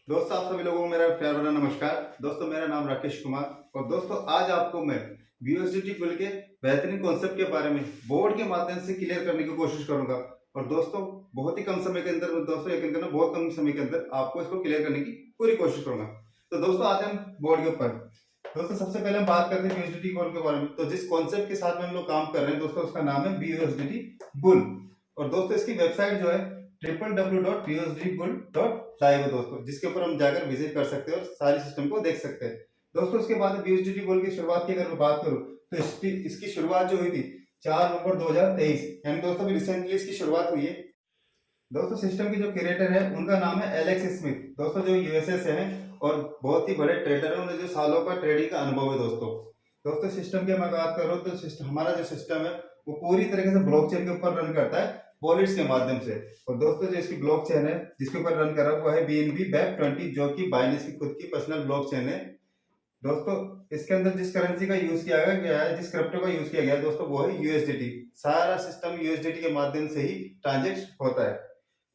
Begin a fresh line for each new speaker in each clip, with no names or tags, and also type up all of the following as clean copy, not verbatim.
दोस्तों आप सभी लोगों को मेरा प्यार भरा नमस्कार। दोस्तों मेरा नाम राकेश कुमार और दोस्तों आज आपको मैं यूएसडीटी पुल के बेहतरीन कॉन्सेप्ट के बारे में बोर्ड के माध्यम से क्लियर करने की कोशिश करूंगा। और दोस्तों बहुत ही कम समय के अंदर दोस्तों यकीन करना बहुत कम समय के अंदर आपको इसको क्लियर करने की पूरी कोशिश करूंगा। तो दोस्तों आते हैं हम बोर्ड के ऊपर। दोस्तों सबसे पहले हम बात करते हैं यूएसडीटी पुल के बारे में। तो जिस कॉन्सेप्ट के साथ में हम लोग काम कर रहे हैं दोस्तों उसका नाम है यूएसडीटी बुल। और दोस्तों इसकी वेबसाइट जो है www.usdbull.live है दोस्तों, जिसके ऊपर हम जाकर विजिट कर सकते हैं और सारे सिस्टम को देख सकते हैं। दोस्तों उसके बाद यूएसडीटी बुल की शुरुआत की अगर मैं बात करूं तो इसकी शुरुआत जो हुई थी 4 नवंबर 2023, यानी दोस्तों अभी रिसेंटली इसकी शुरुआत हुई है। दोस्तों सिस्टम की जो क्रिएटर है उनका नाम है एलेक्स स्मिथ, दोस्तों जो यूएसए से हैं और बहुत ही बड़े ट्रेडर है, उन्हें जो सालों का ट्रेडिंग का अनुभव है। दोस्तों सिस्टम की मैं बात करूं तो हमारा जो सिस्टम है वो पूरी तरीके से ब्लॉकचेन के ऊपर रन करता है वॉलेट्स के माध्यम से। और दोस्तों जो इसकी ब्लॉकचेन है जिसके ऊपर रन कर रहा है वो है BNB BEP20, जो कि बाइनेंस की खुद की पर्सनल ब्लॉकचेन है। दोस्तों इसके अंदर जिस करेंसी का यूज किया गया है, जिस क्रिप्टो का यूज किया गया है दोस्तों वो है यूएसडीटी। सारा सिस्टम यूएसडीटी के माध्यम से ही ट्रांजेक्ट होता है।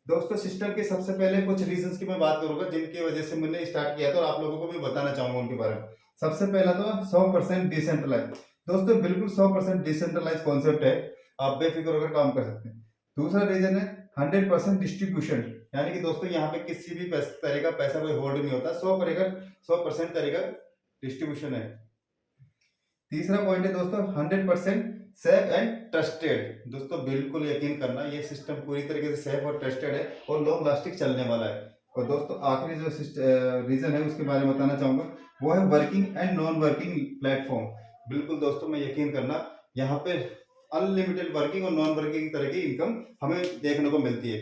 दोस्तों सिस्टम के सबसे पहले कुछ रीजंस की मैं बात करूंगा जिनकी वजह से मैंने स्टार्ट किया था और आप लोगों को भी बताना चाहूंगा उनके बारे में। सबसे पहला तो 100% डिसेंट्रलाइज। दोस्तों बिल्कुल 100% डिसेंट्रलाइज कॉन्सेप्ट है, आप बेफिक्र होकर काम कर सकते हैं। दूसरा रीजन है 100% डिस्ट्रीब्यूशन, यानी कि दोस्तों यहाँ पे किसी भी तरह का पैसा कोई होल्ड नहीं होता, 100% तरह का डिस्ट्रीब्यूशन है। तीसरा पॉइंट है दोस्तों 100% सेफ एंड ट्रस्टेड। दोस्तों बिल्कुल यकीन करना ये सिस्टम पूरी तरीके से सेफ और ट्रस्टेड है और लॉन्ग लास्टिंग चलने वाला है। और दोस्तों आखिरी जो रीजन है उसके बारे में बताना चाहूंगा वो है working and non working platform. बिल्कुल दोस्तों मैं यकीन करना यहाँ पे अनलिमिटेड वर्किंग और नॉन वर्किंग तरह की इनकम हमें देखने को मिलती है।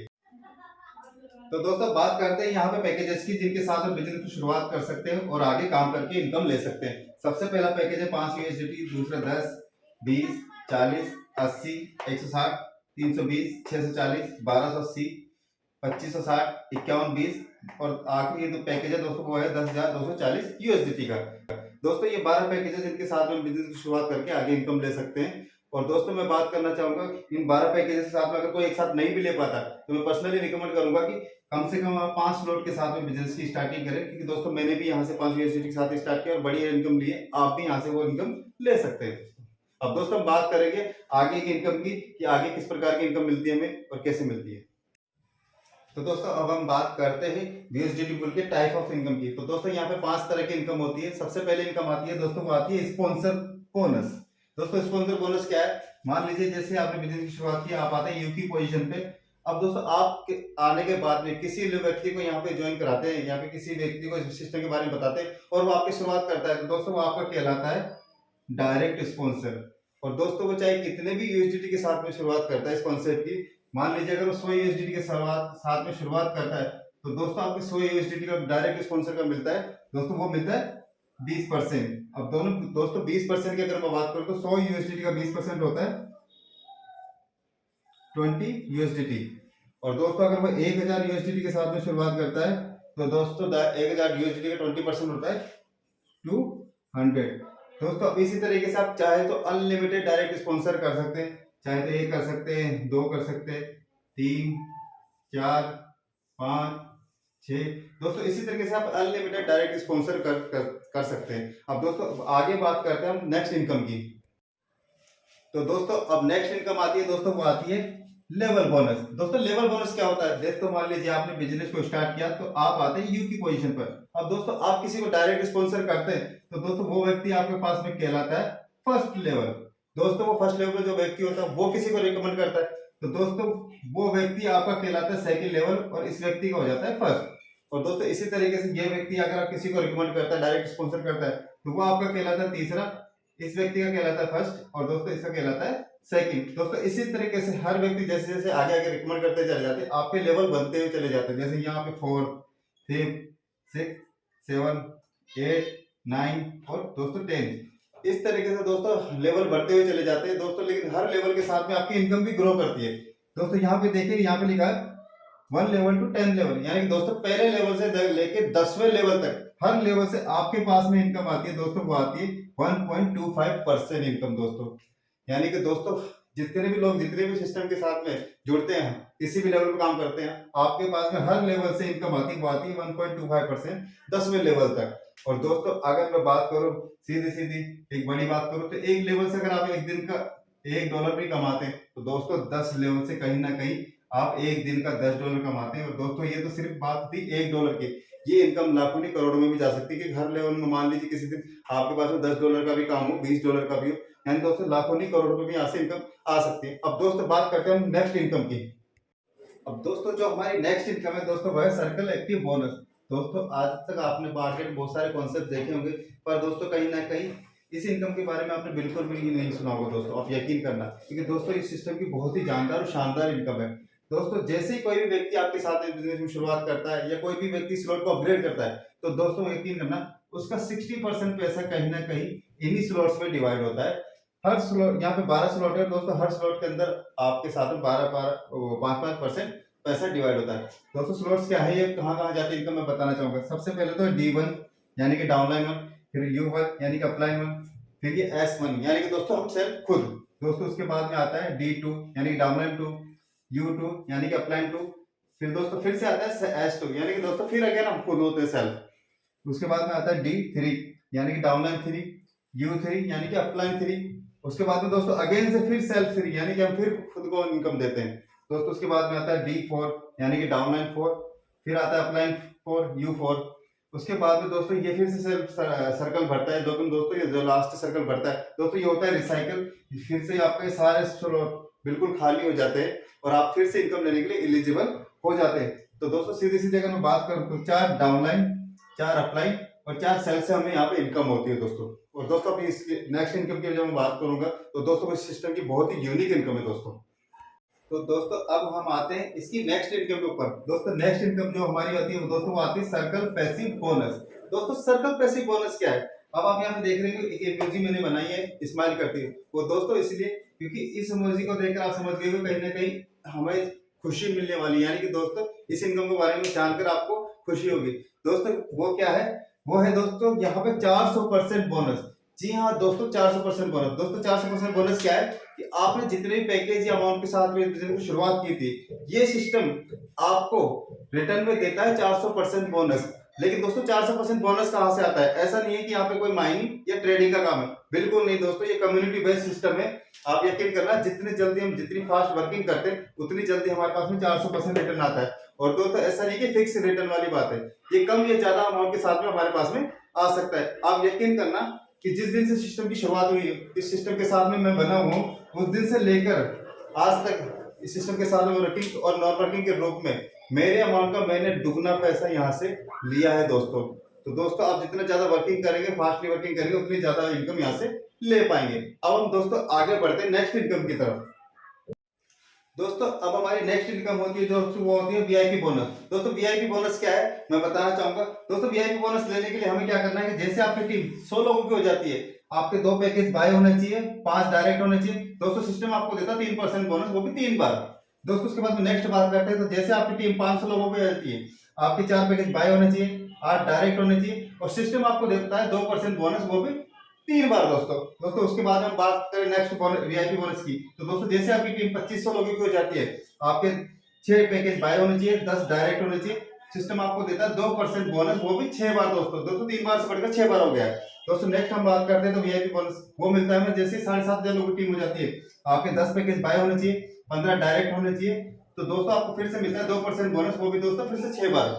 तो दोस्तों बात करते हैं यहाँ पे पैकेजेस की जिनके साथ हम बिजनेस की शुरुआत कर सकते हैं और आगे काम करके इनकम ले सकते हैं। सबसे पहला पैकेज है 5 यूएसडीटी, दूसरा 10, 20, 40, 80, 160, 320, 640, 1280, 2560, 5120 और आखिरी जो पैकेज है दोस्तों वो है 10,240 यूएसडीटी का। दोस्तों ये 12 पैकेज है जिनके साथ में बिजनेस की शुरुआत करके आगे इनकम ले सकते हैं। और दोस्तों मैं बात करना चाहूंगा इन 12 पैकेज के साथ में अगर कोई एक साथ नहीं भी ले पाता तो मैं पर्सनली रिकमेंड करूंगा कि कम से कम आप 5 स्लॉट के साथ में बिजनेस की स्टार्टिंग करें, क्योंकि दोस्तों मैंने भी यहाँ से 5 यूएसडीटी के साथ स्टार्ट किया और बढ़िया इनकम ली है, आप भी यहाँ से वो इनकम ले सकते हैं। अब दोस्तों हम बात करेंगे आगे की इनकम की कि आगे किस प्रकार की इनकम मिलती है हमें और कैसे मिलती है। तो दोस्तों अब हम बात करते हैं यूएसडीटी पुल के टाइप ऑफ इनकम की। तो दोस्तों यहाँ पे 5 तरह की इनकम होती है। सबसे पहले इनकम आती है दोस्तों वो आती है स्पॉन्सर बोनस। दोस्तों स्पॉन्सर बोनस क्या है, मान लीजिए जैसे आपने बिजनेस की शुरुआत की, आप आते हैं यू की पोजीशन पे। अब दोस्तों आप आने के बाद में किसी व्यक्ति को यहाँ पे ज्वाइन कराते हैं, यहाँ पे किसी व्यक्ति को सिस्टम के बारे में बताते हैं और वो आपकी शुरुआत करता है, तो दोस्तों वो आपका कहलाता है डायरेक्ट स्पॉन्सर। और दोस्तों वो चाहे कितने भी यूएसडीटी के साथ में शुरुआत करता है इस कॉन्सेप्ट की, मान लीजिए अगर वो 100 यूएसडीटी के साथ में शुरुआत करता है तो दोस्तों आपको 100 यूएसडीटी का डायरेक्ट स्पॉन्सर का मिलता है दोस्तों, वो मिलता है 20%। अब दोनों दोस्तों 20% की अगर मैं बात करूं तो 100 यूएसडीटी का 20% होता है 20 यूएसडीटी। और दोस्तों अगर वो 1000 यूएसडीटी के साथ में शुरुआत करता है तो दोस्तों 1000 यूएसडीटी का 20% होता है 200। दोस्तों अब इसी तरीके से आप चाहे तो अनलिमिटेड डायरेक्ट स्पॉन्सर कर सकते हैं, चाहे तो 1 कर सकते हैं, 2 कर सकते हैं, 3, 4, 5, 6। दोस्तों इसी तरीके से आप अनलिमिटेड डायरेक्ट स्पॉन्सर कर सकते हैं। अब दोस्तों आगे बात करते हैं हम नेक्स्ट इनकम की। तो दोस्तों अब नेक्स्ट इनकम आती है दोस्तों वो आती है लेवल बोनस। दोस्तों लेवल बोनस क्या होता है, दोस्तों मान लीजिए आपने बिजनेस को स्टार्ट किया तो आप आते हैं यू की पोजीशन पर। अब दोस्तों आप किसी को डायरेक्ट स्पॉन्सर करते हैं तो दोस्तों वो व्यक्ति आपके पास में कहलाता है फर्स्ट लेवल। दोस्तों वो फर्स्ट लेवल पे जो व्यक्ति होता है वो किसी को रिकमेंड करता है तो दोस्तों वो व्यक्ति आपका कहलाता है सेकंड लेवल और इस व्यक्ति का हो जाता है फर्स्ट। और दोस्तों इसी तरीके से ये व्यक्ति अगर आप किसी को रिकमेंड करता है, डायरेक्ट स्पॉन्सर करता है, तो वो आपका कहलाता है तीसरा, इस व्यक्ति का कहलाता है फर्स्ट और दोस्तों इसका कहलाता है सेकंड। दोस्तों इसी तरीके से हर व्यक्ति जैसे जैसे आगे आगे रिकमेंड करते चले जाते हैं, आपके लेवल बनते हुए चले जाते हैं। जैसे यहाँ पे 4, 5, 6, 7, 8, 9 और दोस्तों 10। इस तरीके से दोस्तों लेवल बढ़ते हुए चले जाते हैं दोस्तों, लेकिन हर लेवल के साथ में आपकी इनकम भी ग्रो करती है। दोस्तों यहाँ पे देखिए, यहाँ पे लिखा है 1 लेवल टू 10 लेवल, यानी कि दोस्तों पहले लेवल से लेके 10वें लेवल तक हर लेवल से आपके पास में इनकम आती है दोस्तों, वो आती है 1.25% इनकम दोस्तों। यानी कि दोस्तों जितने भी लोग जितने भी सिस्टम के साथ में जुड़ते हैं, किसी भी लेवल पे काम करते हैं, आपके पास में हर लेवल से इनकम आती है 1.25% 10वें लेवल तक। और दोस्तों अगर मैं बात करूं सीधी सीधी एक बड़ी बात करूं तो एक लेवल से अगर आप एक दिन का $1 भी कमाते हैं तो दोस्तों 10 लेवल से कहीं ना कहीं आप एक दिन का $10 कमाते हैं। और दोस्तों ये तो सिर्फ बात थी $1 की, ये इनकम लाखों नहीं करोड़ों में भी जा सकती है कि हर लेवल में मान लीजिए किसी दिन आपके पास में $10 का भी काम हो, $20 का भी हो, यानी दोस्तों लाखों नहीं करोड़ों में भी यहाँ से इनकम आ सकती है। अब दोस्तों बात करते हैं हम नेक्स्ट इनकम की। अब दोस्तों जो हमारी नेक्स्ट इनकम है दोस्तों वह है सर्कल एक्टिव बोनस। दोस्तों आज तक आपने मार्केट में बहुत सारे कॉन्सेप्ट देखे होंगे, पर दोस्तों कहीं ना कहीं इस इनकम के बारे में आपने बिल्कुल भी नहीं सुना होगा दोस्तों, आप यकीन करना, क्योंकि दोस्तों इस सिस्टम की बहुत ही जानदार और शानदार इनकम है। दोस्तों जैसे ही कोई भी व्यक्ति आपके साथ बिजनेस में शुरुआत करता है या कोई भी व्यक्ति स्लॉट को अपग्रेड करता है तो दोस्तों यकीन करना उसका 60% पैसा कहीं ना कहीं इन्हीं स्लॉट्स में डिवाइड होता है। हर स्लॉट यहाँ पे 12 स्लॉट है दोस्तों, हर स्लॉट के अंदर आपके साथ में 5% पैसा डिवाइड होता है। दोस्तों स्लॉट्स क्या है, ये कहाँ कहाँ जाती है इनकम मैं बताना चाहूंगा। सबसे पहले तो D1 यानी कि डाउनलाइन 1, फिर U1 यानी कि अपलाइन 1, फिर ये S1 यानी कि दोस्तों हम सेल्फ खुद। दोस्तों उसके बाद में आता है D2 यानी कि डाउनलाइन 2, U2 यानी कि अपलाइन 2, फिर दोस्तों फिर से आता है S2 यानी कि दोस्तों फिर अगेन हम खुद होते हैं सेल्फ। उसके बाद में आता है D3 यानी कि डाउनलाइन 3, U3 यानी कि अपलाइन 3, उसके बाद में दोस्तों अगेन से फिर सेल्फ 3 यानी कि हम फिर खुद को इनकम देते हैं दोस्तों। उसके बाद में आता है D4 यानी कि डाउनलाइन 4, फिर आता है अपलाइन 4, U4। उसके बाद में दोस्तों ये फिर से सेल्फ सर्कल भरता है, लेकिन दोस्तों ये जो लास्ट सर्कल भरता है दोस्तों ये होता है रिसाइकल। फिर से आपके सारे स्लॉट बिल्कुल खाली हो जाते हैं और आप फिर से इनकम लेने के लिए एलिजिबल हो जाते हैं। तो दोस्तों सीधी सीधी अगर मैं बात करूं तो 4 डाउनलाइन, 4 अपलाइन और 4 सेल से हमें यहाँ पे इनकम होती है दोस्तों। और दोस्तों अभी इसकी नेक्स्ट इनकम की जब मैं बात करूंगा तो दोस्तों इस सिस्टम की बहुत ही यूनिक इनकम है दोस्तों। तो दोस्तों अब हम आते हैं इसकी नेक्स्ट इनकम के ऊपर। दोस्तों नेक्स्ट इनकम जो हमारी आती है दोस्तों वो आती है सर्कल पैसिव बोनस। दोस्तों सर्कल पैसिव बोनस क्या है, अब आप यहाँ पे देख रहे हैं एक इमोजी मैंने बनाई है स्माइल करती है, वो दोस्तों इसलिए क्योंकि इस इमोजी को देखकर आप समझ गए हो कहीं ना कहीं हमें खुशी मिलने वाली, यानी कि दोस्तों इस इनकम के बारे में जानकर आपको खुशी होगी। दोस्तों वो क्या है, वो है दोस्तों यहाँ पे 400% बोनस। जी हाँ दोस्तों 400% बोनस। दोस्तों 400% बोनस क्या है कि आपने जितने भी पैकेज या अमाउंट के साथ में बिजनेस की शुरुआत की थी ये सिस्टम आपको रिटर्न में देता है 400% बोनस। लेकिन दोस्तों 400% बोनस कहाँ से आता है, ऐसा नहीं है कि यहाँ पे कोई माइनिंग या ट्रेडिंग का काम है, बिल्कुल नहीं दोस्तों, ये कम्युनिटी बेस्ड सिस्टम है। आप यकीन करना जितनी जल्दी हम जितनी फास्ट वर्किंग करते हैं उतनी जल्दी हमारे पास में 400% रिटर्न आता है। और दोस्तों ऐसा नहीं कि फिक्स रिटर्न वाली बात है, ये कम या ज्यादा अमाउंट के साथ में हमारे पास में आ सकता है। आप यकीन करना कि जिस दिन से सिस्टम की शुरुआत हुई है इस सिस्टम के साथ में मैं बना हूँ उस दिन से लेकर आज तक इस सिस्टम के साथ में वर्किंग और नॉन वर्किंग के रूप में मेरे अमाउंट का मैंने दुगना पैसा यहाँ से लिया है दोस्तों। तो दोस्तों आप जितना ज्यादा वर्किंग करेंगे फास्टली वर्किंग करेंगे उतनी ज्यादा इनकम यहाँ से ले पाएंगे। अब हम दोस्तों आगे बढ़ते हैं नेक्स्ट इनकम की तरफ। दोस्तों अब हमारी नेक्स्ट इनकम होती है दोस्तों वो होती है वीआईपी बोनस। दोस्तों वीआईपी बोनस क्या है मैं बताना चाहूंगा। दोस्तों वीआईपी बोनस लेने के लिए हमें क्या करना है कि जैसे आपकी टीम 100 लोगों की हो जाती है, आपके 2 पैकेज बाय होने चाहिए, 5 डायरेक्ट होने चाहिए। दोस्तों सिस्टम आपको देता है 3% बोनस, वो भी 3 बार। दोस्तों उसके बाद नेक्स्ट बात करते हैं, तो जैसे आपकी टीम 500 लोगों की हो जाती है, आपके 4 पैकेज बाय होने चाहिए, 8 डायरेक्ट होने चाहिए और सिस्टम आपको देता है 2% बोनस, वो भी 3 बार दोस्तों उसके बाद हम बात करें नेक्स्ट वीआईपी बोनस की। तो दोस्तों जैसे आपकी टीम 2500 लोगों की हो जाती है, आपके 6 पैकेज बाय होने चाहिए, 10 डायरेक्ट होने चाहिए, सिस्टम आपको देता है 2% बोनस, वो भी 6 बार दोस्तों 3 बार से बढ़कर 6 बार हो गया है। दोस्तों नेक्स्ट हम बात करते हैं तो वीआईपी बोनस वो मिलता है हमें जैसे 7,500 लोगों की टीम हो जाती है, आपके 10 पैकेज बाय होने चाहिए, 15 डायरेक्ट होने चाहिए, तो दोस्तों आपको फिर से मिलता है 2% बोनस, वो भी दोस्तों फिर से 6 बार।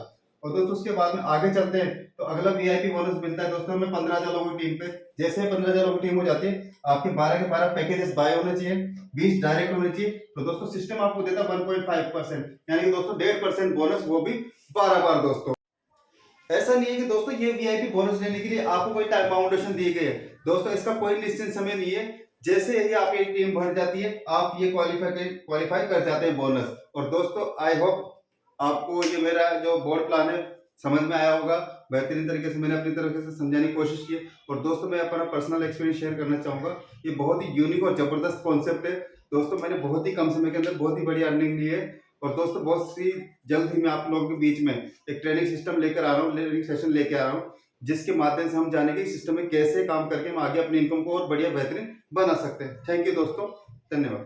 और दोस्तों उसके बाद में आगे चलते हैं तो अगला वीआईपी बोनस मिलता है दोस्तों हमें 15,000 लोगों की टीम पे। जैसे 15,000 लोगों की टीम हो जाती है, आपके 12 के 12 पैकेजेस बाय होने चाहिए, 20 डायरेक्ट होने चाहिए, तो दोस्तों सिस्टम आपको देता है 1.5% यानी कि दोस्तों 1.5% बोनस, वो भी 12 बार दोस्तों। ऐसा नहीं है कि दोस्तों ये वीआईपी बोनस लेने के लिए आपको कोई टाइम बाउंडेशन दी गई है, दोस्तों इसका कोई निश्चित समय नहीं है। जैसे ही आपकी टीम भर जाती है आप ये क्वालिफाई कर जाते हैं बोनस। और दोस्तों आई होप आपको ये मेरा जो बोर्ड प्लान है समझ में आया होगा, बेहतरीन तरीके से मैंने अपनी तरफ से समझाने की कोशिश की। और दोस्तों मैं अपना पर्सनल एक्सपीरियंस शेयर करना चाहूँगा, ये बहुत ही यूनिक और जबरदस्त कॉन्सेप्ट है दोस्तों। मैंने बहुत ही कम समय के अंदर बहुत ही बड़ी अर्निंग ली है और दोस्तों बहुत सी जल्द ही मैं आप लोगों के बीच में एक ट्रेनिंग सिस्टम लेकर आ रहा हूँ, ट्रेनिंग सेशन लेकर आ रहा हूँ, जिसके माध्यम से हम जानेंगे सिस्टम में कैसे काम करके हम आगे अपनी इनकम को और बढ़िया बेहतरीन बना सकते हैं। थैंक यू दोस्तों, धन्यवाद।